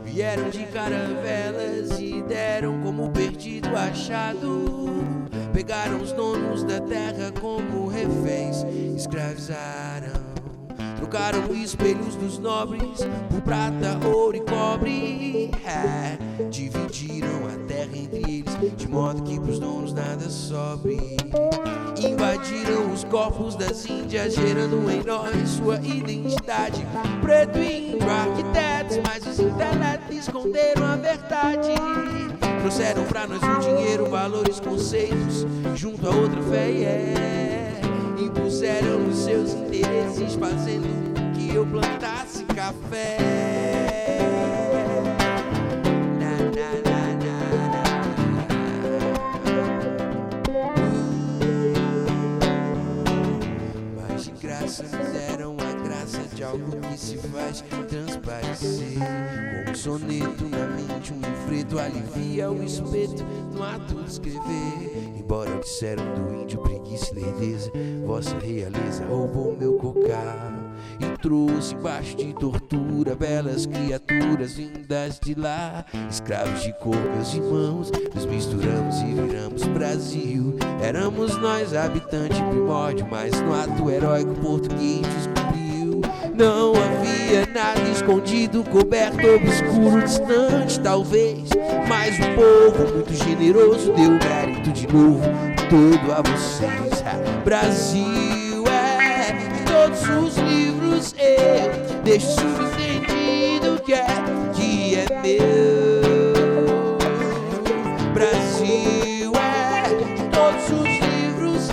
Vieram de caravelas e deram como perdido achado. Pegaram os donos da terra como reféns, escravizaram. Trocaram espelhos dos nobres por prata, ouro e cobre. Dividiram a terra entre eles, de modo que pros donos nada sobre. Invadiram os corpos das índias, gerando em nós sua identidade. Preto e índio, arquitetos, mas os intelectos esconderam a verdade. Trouxeram pra nós o dinheiro, valores, conceitos, junto a outra fé, impuseram os seus interesses, fazendo com que eu plantasse café. Mas de graça me deram a graça de algo que se faz transparecer. Como um soneto na mente, um livreto alivia o espeto no ato de escrever. Embora disseram do índio preguiça e lerdeza, vossa realeza roubou meu cocar e trouxe embaixo de tortura belas criaturas vindas de lá. Escravos de cor, meus irmãos, nos misturamos e viramos Brasil. Éramos nós habitantes primórdio, mas no ato heróico português descobriu. Não havia nada escondido, coberto, obscuro, distante talvez, mas o povo muito generoso deu mérito de novo todo a vocês. Brasil é de todos os livros, eu deixo subentendido que é meu. Brasil é de todos os livros,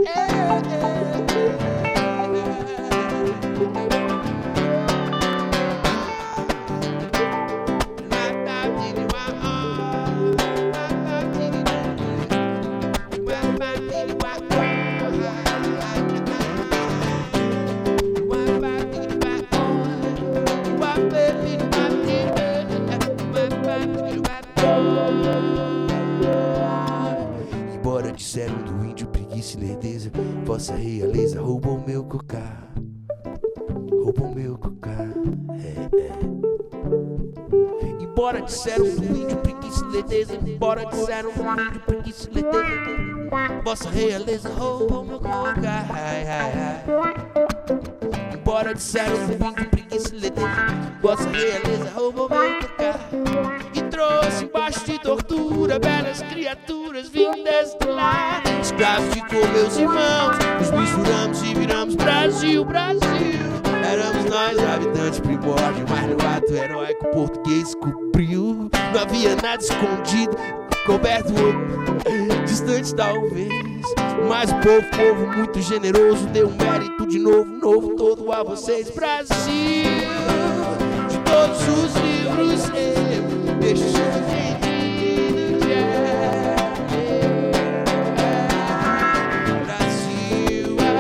embora disseram do índio preguiça e lerdeza, vossa realeza roubou meu cocar, roubou meu cocar. Embora disseram do índio preguiça e lerdeza, embora disseram do índio preguiça e lerdeza, vossa realeza roubou meu cocar. Embora disseram do índio preguiça e lerdeza, vossa realeza roubou meu cocar e trouxe embaixo de tortura belas criaturas vindas de lá. Escravos de cor, meus irmãos, nos misturamos e viramos Brasil, Brasil. Éramos nós habitantes primórdio, mas no ato heróico português cobriu. Não havia nada escondido, coberto, distante talvez, mas o povo muito generoso deu um mérito de novo todo a vocês. Brasil, de todos os livros eu deixo subentendido que é meu. Brasil é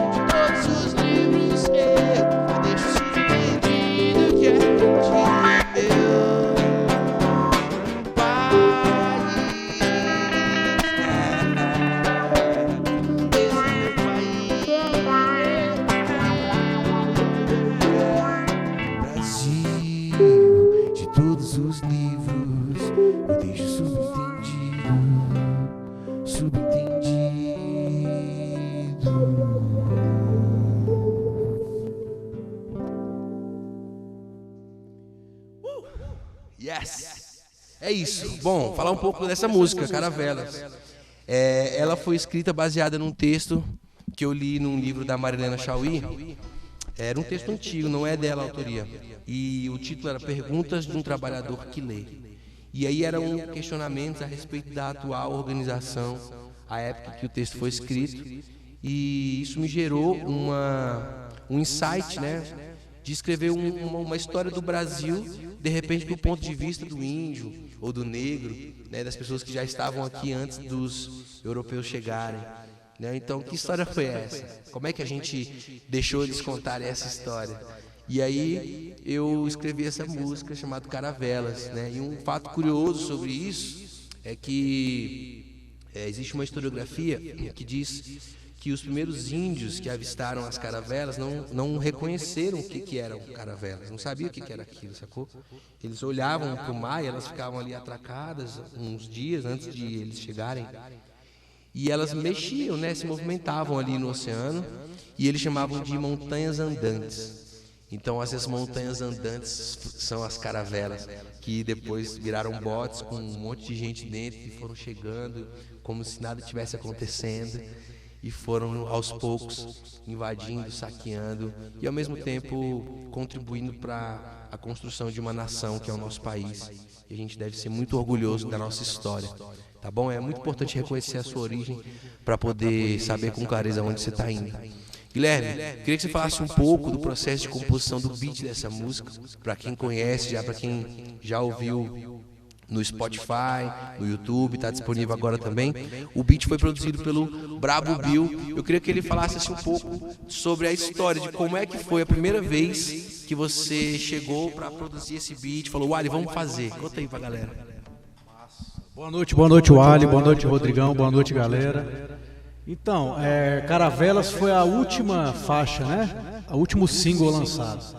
de todos os livros eu deixo subentendido que é meu país, esse meu país. Brasil, de todos os livros eu deixo subentendido. Yes! É isso. Bom, falar um pouco dessa música, Caravelas. Ela foi escrita baseada num texto que eu li num livro da Marilena Chauí. Era um texto antigo, não é dela a autoria. E o título era Perguntas de um Trabalhador que Lê. E aí eram questionamentos a respeito da atual organização, a época que o texto foi escrito. E isso me gerou um insight, né, de escrever uma história do Brasil, de repente do ponto de vista do índio ou do negro, né, das pessoas que já estavam aqui antes dos europeus chegarem. né? Então, que história foi essa? Como é que a gente deixou eles contarem essa história? E aí eu escrevi essa música chamada Caravelas, né? E um fato curioso sobre isso é que existe uma historiografia que diz que os primeiros índios que avistaram as caravelas não reconheceram o que eram caravelas, não sabiam o que era aquilo, sacou? Eles olhavam para o mar e elas ficavam ali atracadas uns dias antes de eles chegarem. E elas mexiam, né, se movimentavam ali no oceano, e eles chamavam de montanhas andantes. Então essas montanhas andantes são as caravelas, que depois viraram botes com um monte de gente dentro e foram chegando como se nada tivesse acontecendo. E foram aos poucos invadindo, saqueando e ao mesmo tempo contribuindo para a construção de uma nação que é o nosso país. E a gente deve ser muito orgulhoso da nossa história, tá bom? É muito importante reconhecer a sua origem para poder saber com clareza onde você está indo. Guilherme, queria que você falasse um pouco do processo de composição do beat dessa música, para quem conhece, para quem já ouviu no Spotify, no YouTube, está disponível agora também. O beat foi produzido pelo Brabo Bill. Eu queria que ele falasse assim, um pouco sobre a história de como é que foi a primeira vez que você chegou para produzir esse beat, falou, Wally, vamos fazer. Conta aí pra galera. Boa noite, Wally, boa noite, Rodrigão, boa noite, galera. Então, Caravelas foi a última faixa, né? O último single lançado.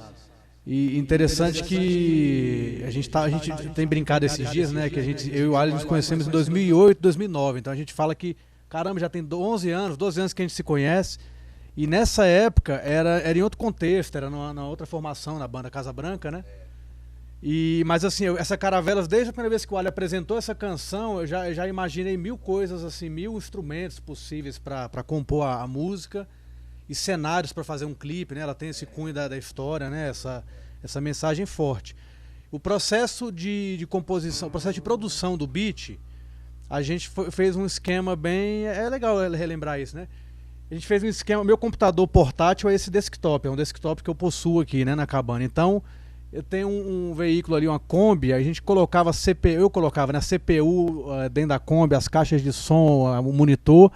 E interessante que a gente tem brincado esses dias, né? Que eu e o Ali nos conhecemos em 2008, 2009. Então a gente fala que, caramba, já tem 11 anos, 12 anos que a gente se conhece. E nessa época era em outro contexto, era na outra formação, na banda Casa Branca, né? Mas assim, essa Caravelas, desde a primeira vez que o Ali apresentou essa canção, eu já imaginei mil coisas, assim, mil instrumentos possíveis para compor a música. E cenários para fazer um clipe, né? Ela tem esse cunho da história, né? Essa mensagem forte. O processo de composição, o processo de produção do beat, a gente fez um esquema bem... É legal relembrar isso, né? A gente fez um esquema... Meu computador portátil é esse desktop, é um desktop que eu possuo aqui, né, na cabana. Então, eu tenho um veículo ali, uma Kombi, a gente colocava eu colocava, né, CPU dentro da Kombi, as caixas de som, o monitor,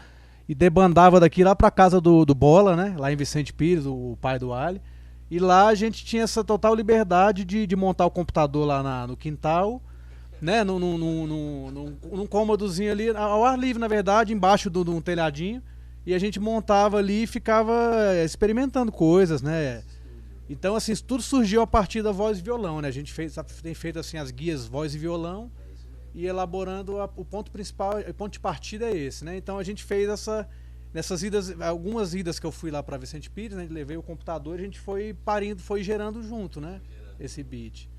e debandava daqui lá para casa do Bola, né? Lá em Vicente Pires, o pai do Ali. E lá a gente tinha essa total liberdade de montar o computador lá no quintal, né? Num cômodozinho ali, ao ar livre, na verdade, embaixo de um telhadinho. E a gente montava ali e ficava experimentando coisas, né? Então, assim, tudo surgiu a partir da voz e violão, né? A gente tem feito assim, as guias voz e violão, e elaborando o ponto principal, o ponto de partida é esse, né? Então a gente fez nessas idas, algumas idas que eu fui lá para Vicente Pires, né? Levei o computador, a gente foi gerando junto, né? Esse beat.